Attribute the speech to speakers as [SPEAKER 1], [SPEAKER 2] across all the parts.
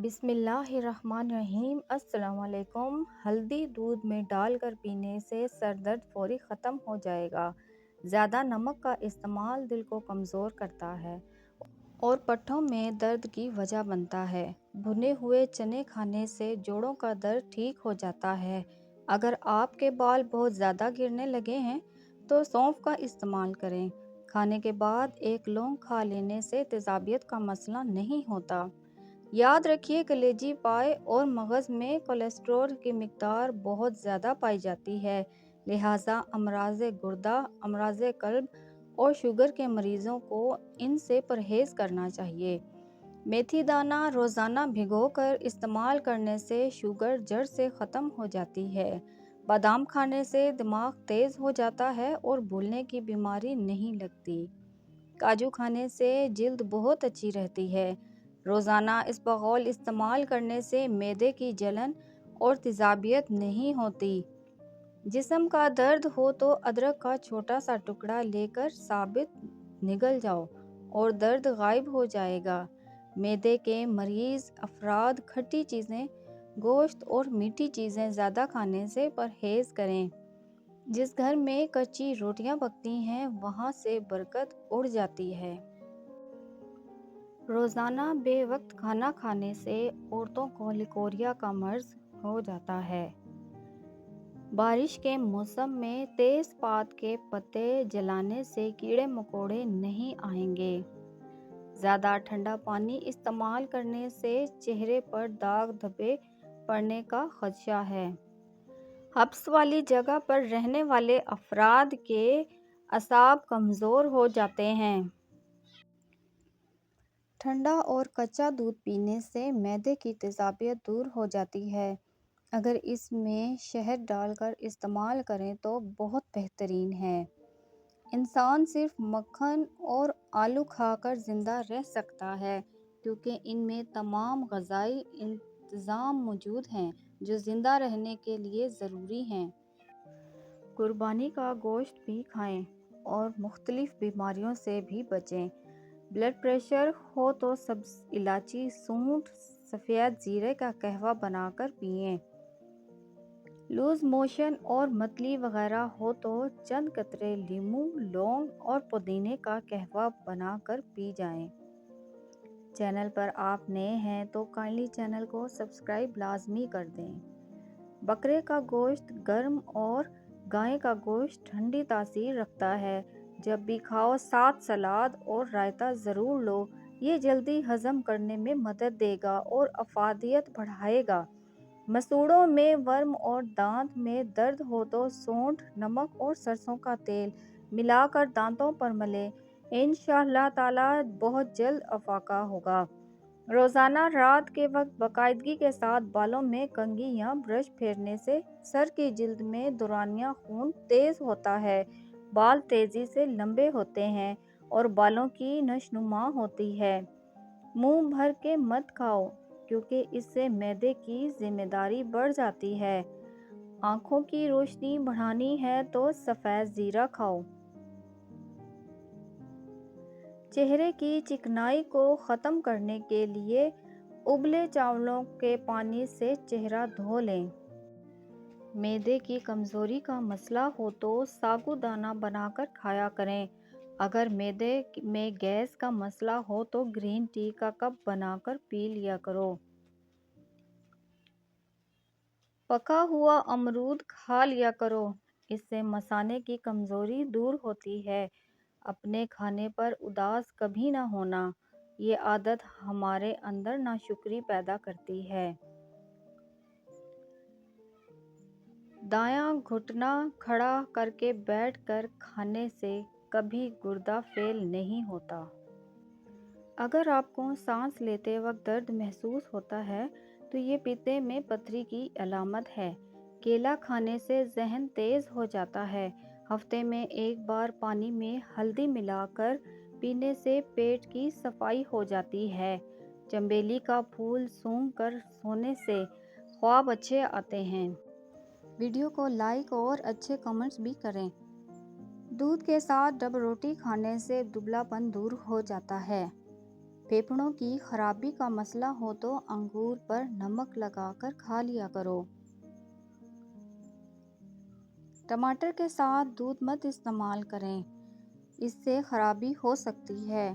[SPEAKER 1] بسم اللہ الرحمن الرحیم۔ السلام علیکم۔ ہلدی دودھ میں ڈال کر پینے سے سر درد فوری ختم ہو جائے گا۔ زیادہ نمک کا استعمال دل کو کمزور کرتا ہے اور پٹھوں میں درد کی وجہ بنتا ہے۔ بھنے ہوئے چنے کھانے سے جوڑوں کا درد ٹھیک ہو جاتا ہے۔ اگر آپ کے بال بہت زیادہ گرنے لگے ہیں تو سونف کا استعمال کریں۔ کھانے کے بعد ایک لونگ کھا لینے سے تیزابیت کا مسئلہ نہیں ہوتا۔ یاد رکھیے، کلیجی پائے اور مغز میں کولیسٹرول کی مقدار بہت زیادہ پائی جاتی ہے، لہٰذا امراض گردہ، امراض قلب اور شوگر کے مریضوں کو ان سے پرہیز کرنا چاہیے۔ میتھی دانہ روزانہ بھگو کر استعمال کرنے سے شوگر جڑ سے ختم ہو جاتی ہے۔ بادام کھانے سے دماغ تیز ہو جاتا ہے اور بھولنے کی بیماری نہیں لگتی۔ کاجو کھانے سے جلد بہت اچھی رہتی ہے۔ روزانہ اسپغول استعمال کرنے سے معدے کی جلن اور تیزابیت نہیں ہوتی۔ جسم کا درد ہو تو ادرک کا چھوٹا سا ٹکڑا لے کر ثابت نگل جاؤ اور درد غائب ہو جائے گا۔ معدے کے مریض افراد کھٹی چیزیں، گوشت اور میٹھی چیزیں زیادہ کھانے سے پرہیز کریں۔ جس گھر میں کچی روٹیاں پکتی ہیں وہاں سے برکت اڑ جاتی ہے۔ روزانہ بے وقت کھانا کھانے سے عورتوں کو لیکوریا کا مرض ہو جاتا ہے۔ بارش کے موسم میں تیز پات کے پتے جلانے سے کیڑے مکوڑے نہیں آئیں گے۔ زیادہ ٹھنڈا پانی استعمال کرنے سے چہرے پر داغ دھبے پڑنے کا خدشہ ہے۔ حبس والی جگہ پر رہنے والے افراد کے اعصاب کمزور ہو جاتے ہیں۔ ٹھنڈا اور کچا دودھ پینے سے معدے کی تیزابیت دور ہو جاتی ہے۔ اگر اس میں شہد ڈال کر استعمال کریں تو بہت بہترین ہے۔ انسان صرف مکھن اور آلو کھا کر زندہ رہ سکتا ہے کیونکہ ان میں تمام غذائی انتظام موجود ہیں جو زندہ رہنے کے لیے ضروری ہیں۔ قربانی کا گوشت بھی کھائیں اور مختلف بیماریوں سے بھی بچیں۔ بلڈ پریشر ہو تو سبز الائچی، سونٹ، سفید زیرے کا قہوہ بنا کر پئیں۔ لوز موشن اور متلی وغیرہ ہو تو چند قطرے لیموں، لونگ اور پودینے کا قہوہ بنا کر پی جائیں۔ چینل پر آپ نئے ہیں تو کائنڈلی چینل کو سبسکرائب لازمی کر دیں۔ بکرے کا گوشت گرم اور گائے کا گوشت ٹھنڈی تاثیر رکھتا ہے۔ جب بھی کھاؤ ساتھ سلاد اور رائتہ ضرور لو، یہ جلدی ہضم کرنے میں مدد دے گا اور افادیت بڑھائے گا۔ مسوڑھوں میں ورم اور دانت میں درد ہو تو سونٹھ، نمک اور سرسوں کا تیل ملا کر دانتوں پر ملیں، انشاءاللہ تعالی بہت جلد افاقہ ہوگا۔ روزانہ رات کے وقت باقاعدگی کے ساتھ بالوں میں کنگھی یا برش پھیرنے سے سر کی جلد میں دورانیہ خون تیز ہوتا ہے، بال تیزی سے لمبے ہوتے ہیں اور بالوں کی نشوونما ہوتی ہے۔ منہ بھر کے مت کھاؤ کیونکہ اس سے معدے کی ذمہ داری بڑھ جاتی ہے۔ آنکھوں کی روشنی بڑھانی ہے تو سفید زیرہ کھاؤ۔ چہرے کی چکنائی کو ختم کرنے کے لیے ابلے چاولوں کے پانی سے چہرہ دھو لیں۔ معدے کی کمزوری کا مسئلہ ہو تو ساگو دانہ بنا کر کھایا کریں۔ اگر معدے میں گیس کا مسئلہ ہو تو گرین ٹی کا کپ بنا کر پی لیا کرو۔ پکا ہوا امرود کھا لیا کرو، اس سے مثانے کی کمزوری دور ہوتی ہے۔ اپنے کھانے پر اداس کبھی نہ ہونا، یہ عادت ہمارے اندر ناشکری پیدا کرتی ہے۔ دایاں گھٹنا کھڑا کر کے بیٹھ کر کھانے سے کبھی گردہ فیل نہیں ہوتا۔ اگر آپ کو سانس لیتے وقت درد محسوس ہوتا ہے تو یہ پیتے میں پتھری کی علامت ہے۔ کیلا کھانے سے ذہن تیز ہو جاتا ہے۔ ہفتے میں ایک بار پانی میں ہلدی ملا کر پینے سے پیٹ کی صفائی ہو جاتی ہے۔ چنبیلی کا پھول سونگھ کر سونے سے خواب اچھے آتے ہیں۔ ویڈیو کو لائک اور اچھے کمنٹس بھی کریں۔ دودھ کے ساتھ ڈبل روٹی کھانے سے دبلا پن دور ہو جاتا ہے۔ پھیپھڑوں کی خرابی کا مسئلہ ہو تو انگور پر نمک لگا کر کھا لیا کرو۔ ٹماٹر کے ساتھ دودھ مت استعمال کریں، اس سے خرابی ہو سکتی ہے۔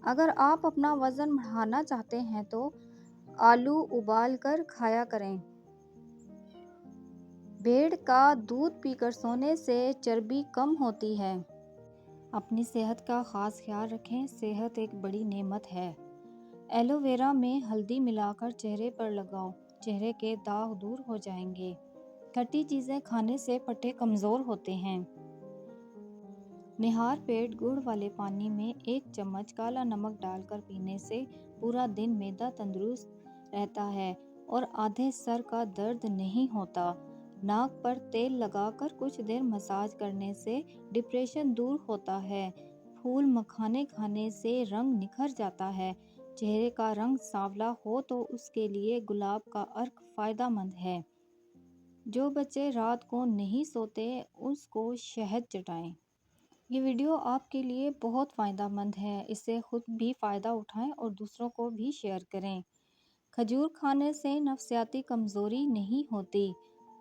[SPEAKER 1] اگر آپ اپنا وزن بڑھانا چاہتے ہیں تو آلو ابال کر کھایا کریں۔ بھیڑ کا دودھ پی کر سونے سے چربی کم ہوتی ہے۔ اپنی صحت کا خاص خیال رکھیں، صحت ایک بڑی نعمت ہے۔ ایلو ویرا میں ہلدی ملا کر چہرے پر لگاؤ، چہرے کے داغ دور ہو جائیں گے۔ کھٹی چیزیں کھانے سے پٹھے کمزور ہوتے ہیں۔ نہار پیٹ گڑ والے پانی میں 1 چمچ کالا نمک ڈال کر پینے سے پورا دن معدہ تندرست رہتا ہے اور آدھے سر کا درد نہیں ہوتا۔ ناک پر تیل لگا کر کچھ دیر مساج کرنے سے ڈپریشن دور ہوتا ہے۔ پھول مکھانے کھانے سے رنگ نکھر جاتا ہے۔ چہرے کا رنگ سانولا ہو تو اس کے لیے گلاب کا عرق فائدہ مند ہے۔ جو بچے رات کو نہیں سوتے اس کو شہد چٹائیں۔ یہ ویڈیو آپ کے لیے بہت فائدہ مند ہے، اس سے خود بھی فائدہ اٹھائیں اور دوسروں کو بھی شیئر کریں۔ کھجور کھانے سے نفسیاتی کمزوری نہیں ہوتی۔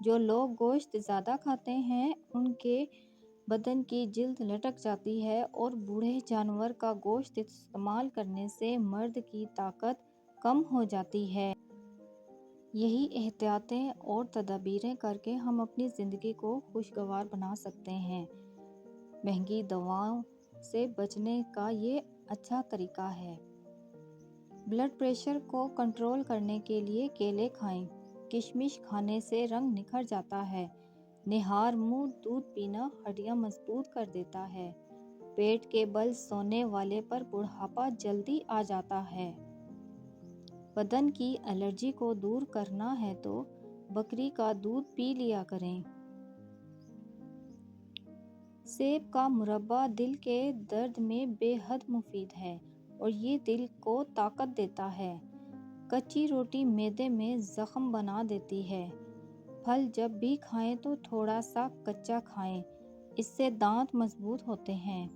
[SPEAKER 1] جو لوگ گوشت زیادہ کھاتے ہیں ان کے بدن کی جلد لٹک جاتی ہے اور بوڑھے جانور کا گوشت استعمال کرنے سے مرد کی طاقت کم ہو جاتی ہے۔ یہی احتیاطیں اور تدابیریں کر کے ہم اپنی زندگی کو خوشگوار بنا سکتے ہیں۔ مہنگی دواؤں سے بچنے کا یہ اچھا طریقہ ہے۔ بلڈ پریشر کو کنٹرول کرنے کے لیے کیلے کھائیں۔ کشمش کھانے سے رنگ نکھر جاتا ہے۔ نہار منہ دودھ پینا ہڈیاں مضبوط کر دیتا ہے۔ پیٹ کے بل سونے والے پر بڑھاپا جلدی آ جاتا ہے۔ بدن کی الرجی کو دور کرنا ہے تو بکری کا دودھ پی لیا کریں۔ سیب کا مربا دل کے درد میں بے حد مفید ہے اور یہ دل کو طاقت دیتا ہے۔ کچی روٹی معدے میں زخم بنا دیتی ہے۔ پھل جب بھی کھائیں تو تھوڑا سا کچا کھائیں، اس سے دانت مضبوط ہوتے ہیں۔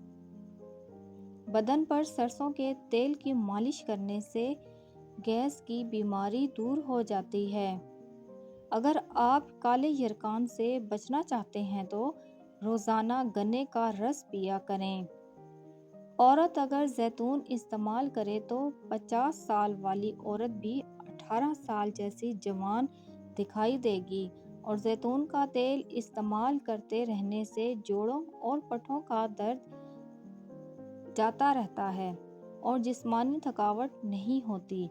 [SPEAKER 1] بدن پر سرسوں کے تیل کی مالش کرنے سے گیس کی بیماری دور ہو جاتی ہے۔ اگر آپ کالے یرقان سے بچنا چاہتے ہیں تو روزانہ گنے کا رس پیا کریں۔ عورت اگر زیتون استعمال کرے تو 50 سال والی عورت بھی 18 سال جیسی جوان دکھائی دے گی اور زیتون کا تیل استعمال کرتے رہنے سے جوڑوں اور پٹھوں کا درد جاتا رہتا ہے اور جسمانی تھکاوٹ نہیں ہوتی۔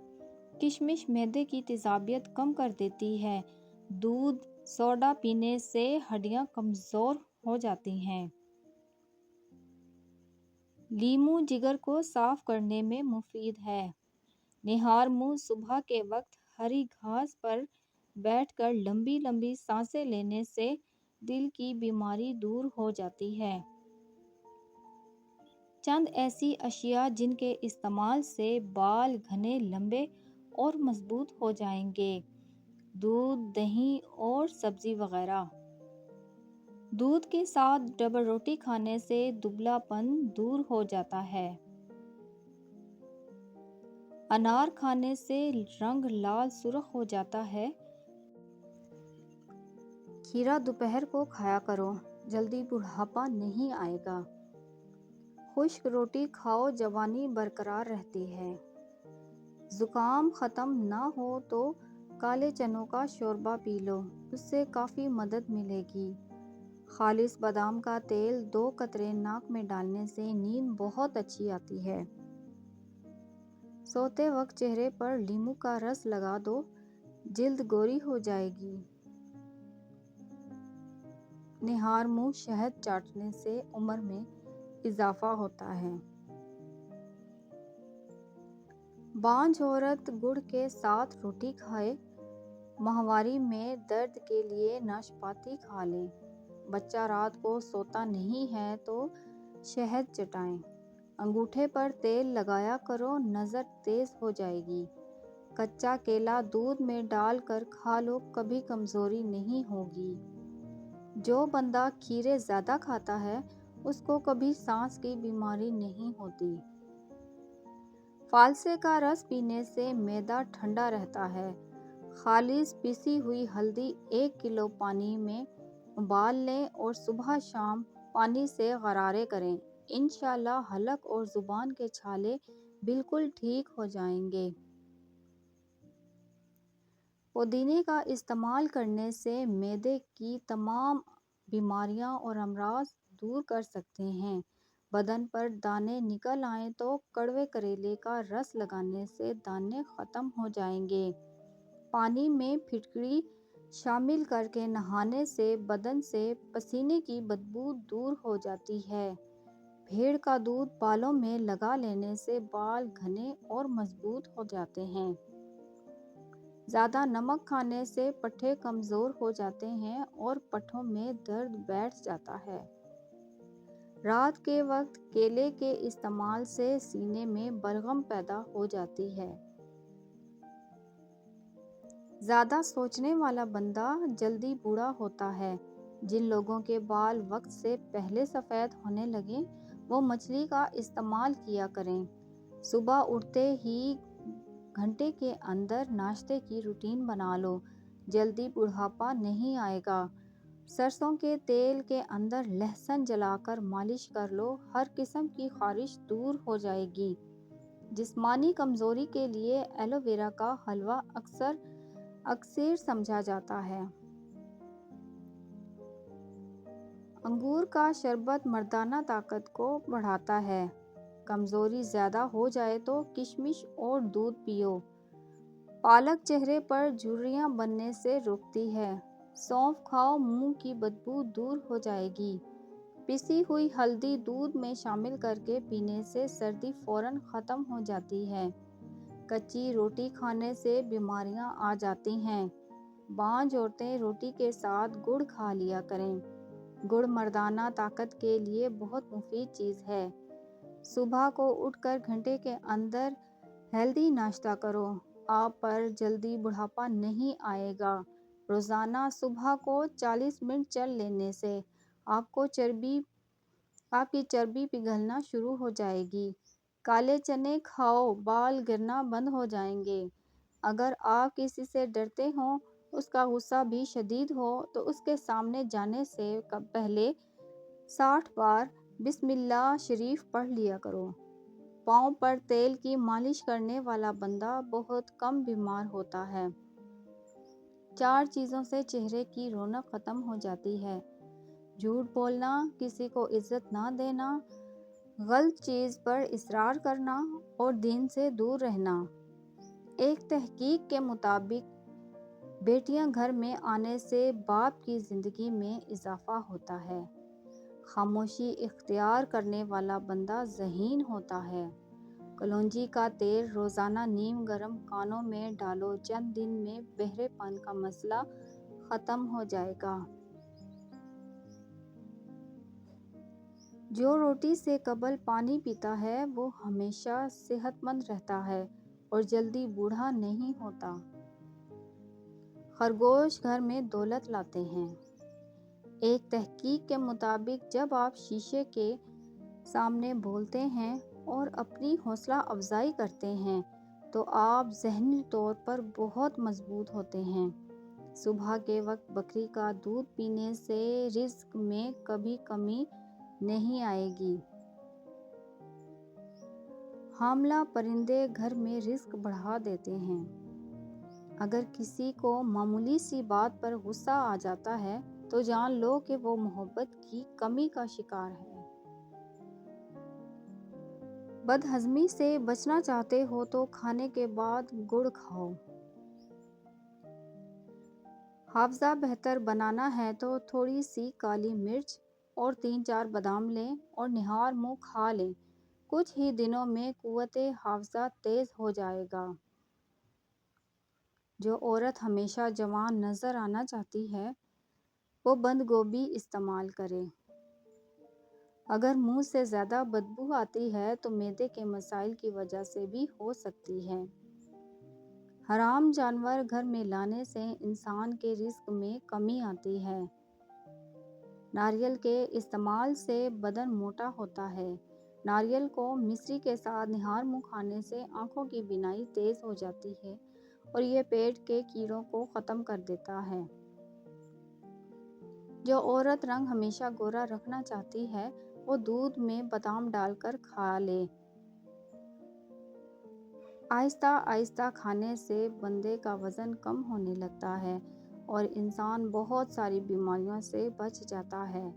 [SPEAKER 1] کشمش معدے کی تیزابیت کم کر دیتی ہے۔ دودھ سوڈا پینے سے ہڈیاں کمزور ہو جاتی ہیں۔ لیموں جگر کو صاف کرنے میں مفید ہے۔ نہار منہ صبح کے وقت ہری گھاس پر بیٹھ کر لمبی لمبی سانسیں لینے سے دل کی بیماری دور ہو جاتی ہے۔ چند ایسی اشیاء جن کے استعمال سے بال گھنے، لمبے اور مضبوط ہو جائیں گے: دودھ، دہی اور سبزی وغیرہ۔ دودھ کے ساتھ ڈبل روٹی کھانے سے دبلا پن دور ہو جاتا ہے۔ انار کھانے سے رنگ لال سرخ ہو جاتا ہے۔ کھیرا دوپہر کو کھایا کرو، جلدی بڑھاپا نہیں آئے گا۔ خشک روٹی کھاؤ، جوانی برقرار رہتی ہے۔ زکام ختم نہ ہو تو کالے چنوں کا شوربہ پی لو، اس سے کافی مدد ملے گی۔ خالص بادام کا تیل 2 قطرے ناک میں ڈالنے سے نیند بہت اچھی آتی ہے۔ سوتے وقت چہرے پر لیموں کا رس لگا دو، جلد گوری ہو جائے گی۔ نہار منہ شہد چاٹنے سے عمر میں اضافہ ہوتا ہے۔ بانجھ عورت گڑ کے ساتھ روٹی کھائے۔ ماہواری میں درد کے لیے ناشپاتی کھا لیں۔ بچہ رات کو سوتا نہیں ہے تو شہد چٹائیں۔ انگوٹھے پر تیل لگایا کرو، نظر تیز ہو جائے گی۔ کچا کیلا دودھ میں ڈال کر کھا لو، کبھی کمزوری نہیں ہوگی۔ جو بندہ کھیرے زیادہ کھاتا ہے اس کو کبھی سانس کی بیماری نہیں ہوتی۔ فالسے کا رس پینے سے معدہ ٹھنڈا رہتا ہے۔ خالص پیسی ہوئی ہلدی 1 کلو پانی میں ابال لیں اور صبح شام پانی سے غرارے کریں۔ انشاءاللہ حلق اور زبان کے چھالے بالکل ٹھیک ہو جائیں گے۔ پودینے کا استعمال کرنے سے معدے کی تمام بیماریاں اور امراض دور کر سکتے ہیں۔ بدن پر دانے نکل آئیں تو کڑوے کریلے کا رس لگانے سے دانے ختم ہو جائیں گے۔ پانی میں پھٹکری شامل کر کے نہانے سے بدن سے پسینے کی بدبو دور ہو جاتی ہے۔ بھیڑ کا دودھ بالوں میں لگا لینے سے بال گھنے اور مضبوط ہو جاتے ہیں۔ زیادہ نمک کھانے سے پٹھے کمزور ہو جاتے ہیں اور پٹھوں میں درد بیٹھ جاتا ہے۔ رات کے وقت کیلے کے استعمال سے سینے میں بلغم پیدا ہو جاتی ہے۔ زیادہ سوچنے والا بندہ جلدی بوڑھا ہوتا ہے۔ جن لوگوں کے بال وقت سے پہلے سفید ہونے لگیں وہ مچھلی کا استعمال کیا کریں۔ صبح اٹھتے ہی گھنٹے کے اندر ناشتے کی روٹین بنا لو، جلدی بڑھاپا نہیں آئے گا۔ سرسوں کے تیل کے اندر لہسن جلا کر مالش کر لو، ہر قسم کی خارش دور ہو جائے گی۔ جسمانی کمزوری کے لیے ایلو ویرا کا حلوہ اکثر سمجھا جاتا ہے۔ انگور کا شربت مردانہ طاقت کو بڑھاتا ہے۔ کمزوری زیادہ ہو جائے تو کشمش اور دودھ پیو۔ پالک چہرے پر جھریاں بننے سے روکتی ہے۔ سونف کھاؤ، منہ کی بدبو دور ہو جائے گی۔ پیسی ہوئی ہلدی دودھ میں شامل کر کے پینے سے سردی فوراً ختم ہو جاتی ہے۔ کچی روٹی کھانے سے بیماریاں آ جاتی ہیں۔ بانجھ عورتیں روٹی کے ساتھ گڑ کھا لیا کریں۔ گڑ مردانہ طاقت کے لیے بہت مفید چیز ہے۔ صبح کو اٹھ کر گھنٹے کے اندر ہیلدی ناشتہ کرو، آپ پر جلدی بڑھاپا نہیں آئے گا۔ روزانہ صبح کو 40 منٹ چل لینے سے آپ کی چربی پگھلنا شروع ہو جائے گی۔ کالے چنے کھاؤ، بال گرنا بند ہو جائیں گے۔ اگر آپ کسی سے ڈرتے ہوں، اس کا غصہ بھی شدید ہو تو اس کے سامنے جانے سے پہلے 60 بار بسم اللہ شریف پڑھ لیا کرو۔ پاؤں پر تیل کی مالش کرنے والا بندہ بہت کم بیمار ہوتا ہے۔ 4 چیزوں سے چہرے کی رونق ختم ہو جاتی ہے: جھوٹ بولنا، کسی کو عزت نہ دینا، غلط چیز پر اصرار کرنا اور دین سے دور رہنا۔ ایک تحقیق کے مطابق بیٹیاں گھر میں آنے سے باپ کی زندگی میں اضافہ ہوتا ہے۔ خاموشی اختیار کرنے والا بندہ ذہین ہوتا ہے۔ کلونجی کا تیل روزانہ نیم گرم کانوں میں ڈالو، چند دن میں بہرے پن کا مسئلہ ختم ہو جائے گا۔ جو روٹی سے قبل پانی پیتا ہے وہ ہمیشہ صحت مند رہتا ہے اور جلدی بوڑھا نہیں ہوتا۔ خرگوش گھر میں دولت لاتے ہیں۔ ایک تحقیق کے مطابق جب آپ شیشے کے سامنے بولتے ہیں اور اپنی حوصلہ افزائی کرتے ہیں تو آپ ذہنی طور پر بہت مضبوط ہوتے ہیں۔ صبح کے وقت بکری کا دودھ پینے سے رزق میں کبھی کمی نہیں آئے گی۔ حاملہ پرندے گھر میں رزق بڑھا دیتے ہیں۔ اگر کسی کو معمولی سی بات پر غصہ آ جاتا ہے تو جان لو کہ وہ محبت کی کمی کا شکار ہے۔ بد ہضمی سے بچنا چاہتے ہو تو کھانے کے بعد گڑ کھاؤ۔ حافظہ بہتر بنانا ہے تو تھوڑی سی کالی مرچ اور 3-4 بادام لیں اور نہار منہ کھا لیں۔ کچھ ہی دنوں میں قوت حافظہ تیز ہو جائے گا۔ جو عورت ہمیشہ جوان نظر آنا چاہتی ہے وہ بند گوبھی استعمال کرے۔ اگر منہ سے زیادہ بدبو آتی ہے تو معدے کے مسائل کی وجہ سے بھی ہو سکتی ہے۔ حرام جانور گھر میں لانے سے انسان کے رزق میں کمی آتی ہے۔ ناریل کے استعمال سے بدن موٹا ہوتا ہے۔ ناریل کو مصری کے ساتھ نہار منہ کھانے سے آنکھوں کی بینائی تیز ہو جاتی ہے اور یہ پیٹ کے کیڑوں کو ختم کر دیتا ہے۔ جو عورت رنگ ہمیشہ گورا رکھنا چاہتی ہے وہ دودھ میں بادام ڈال کر کھا لے۔ آہستہ آہستہ کھانے سے بندے کا وزن کم ہونے لگتا ہے اور انسان بہت ساری بیماریوں سے بچ جاتا ہے۔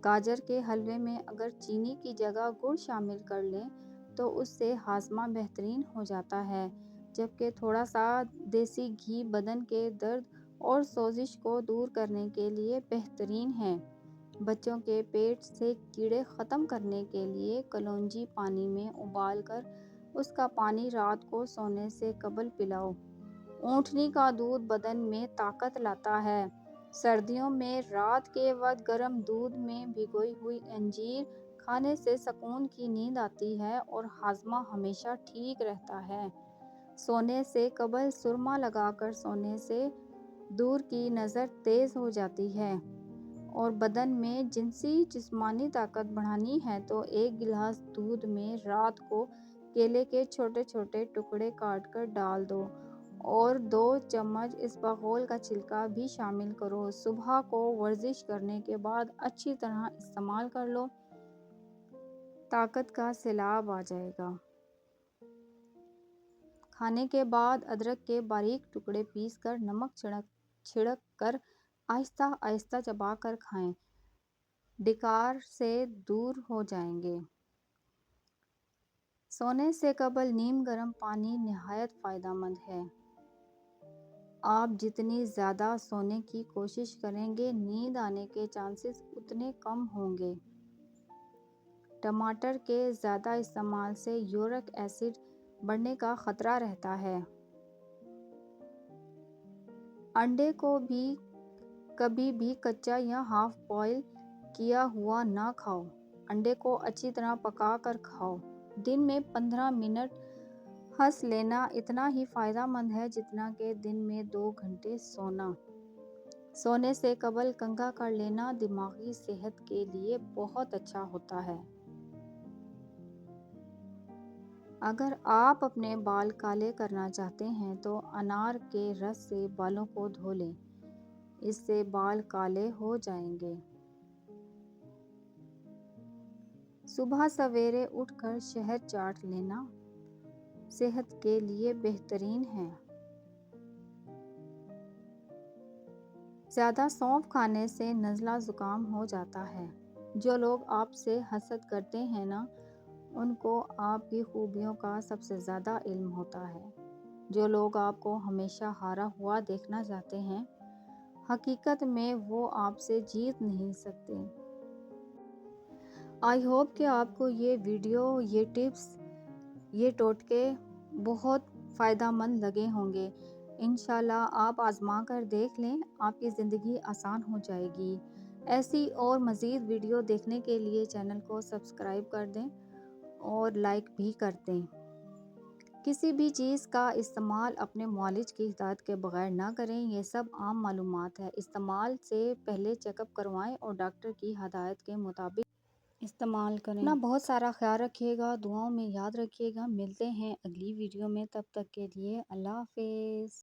[SPEAKER 1] گاجر کے حلوے میں اگر چینی کی جگہ گڑ شامل کر لیں تو اس سے ہاضمہ بہترین ہو جاتا ہے، جبکہ تھوڑا سا دیسی گھی بدن کے درد اور سوزش کو دور کرنے کے لیے بہترین ہے۔ بچوں کے پیٹ سے کیڑے ختم کرنے کے لیے کلونجی پانی میں ابال کر اس کا پانی رات کو سونے سے قبل پلاؤ۔ اونٹنی کا دودھ بدن میں طاقت لاتا ہے۔ سردیوں میں رات کے وقت گرم دودھ میں بھگوئی ہوئی انجیر کھانے سے سکون کی نیند آتی ہے اور ہاضمہ ہمیشہ ٹھیک رہتا ہے۔ سونے سے قبل سرما لگا کر سونے سے دور کی نظر تیز ہو جاتی ہے اور بدن میں جسمانی طاقت بڑھانی ہے تو ایک گلاس دودھ میں رات کو کیلے کے چھوٹے چھوٹے ٹکڑے کاٹ کر ڈال دو اور 2 چمچ اسبغول کا چھلکا بھی شامل کرو۔ صبح کو ورزش کرنے کے بعد اچھی طرح استعمال کر لو، طاقت کا سیلاب آ جائے گا۔ کھانے کے بعد ادرک کے باریک ٹکڑے پیس کر نمک چھڑک کر آہستہ آہستہ چبا کر کھائیں، ڈکار سے دور ہو جائیں گے۔ سونے سے قبل نیم گرم پانی نہایت فائدہ مند ہے۔ آپ جتنی زیادہ سونے کی کوشش کریں گے نیند آنے کے چانسز اتنے کم ہوں گے۔ ٹماٹر کے زیادہ استعمال سے یورک ایسڈ بڑھنے کا خطرہ رہتا ہے۔ انڈے کو بھی کبھی بھی کچا یا ہاف بوائل کیا ہوا نہ کھاؤ۔ انڈے کو اچھی طرح پکا کر کھاؤ۔ دن میں 15 منٹ ہنس لینا اتنا ہی فائدہ مند ہے جتنا کہ دن میں 2 گھنٹے سونا۔ سونے سے قبل کنگھا کر لینا دماغی صحت کے لیے بہت اچھا ہوتا ہے۔ اگر آپ اپنے بال کالے کرنا چاہتے ہیں تو انار کے رس سے بالوں کو دھو لیں، اس سے بال کالے ہو جائیں گے۔ صبح سویرے اٹھ کر شہد چاٹ لینا صحت کے لیے بہترین ہے۔ زیادہ سونف کھانے سے نزلہ زکام ہو جاتا ہے۔ جو لوگ آپ سے حسد کرتے ہیں نا، ان کو آپ کی خوبیوں کا سب سے زیادہ علم ہوتا ہے۔ جو لوگ آپ کو ہمیشہ ہارا ہوا دیکھنا چاہتے ہیں، حقیقت میں وہ آپ سے جیت نہیں سکتے۔ آئی ہوپ کہ آپ کو یہ ویڈیو، یہ ٹپس، یہ ٹوٹکے بہت فائدہ مند لگے ہوں گے۔ انشاءاللہ آپ آزما کر دیکھ لیں، آپ کی زندگی آسان ہو جائے گی۔ ایسی اور مزید ویڈیو دیکھنے کے لیے چینل کو سبسکرائب کر دیں اور لائک بھی کر دیں۔ کسی بھی چیز کا استعمال اپنے معالج کی ہدایت کے بغیر نہ کریں، یہ سب عام معلومات ہے۔ استعمال سے پہلے چیک اپ کروائیں اور ڈاکٹر کی ہدایت کے مطابق استعمال کریں۔ اپنا بہت سارا خیال رکھیے گا، دعاؤں میں یاد رکھیے گا۔ ملتے ہیں اگلی ویڈیو میں، تب تک کے لیے اللہ حافظ۔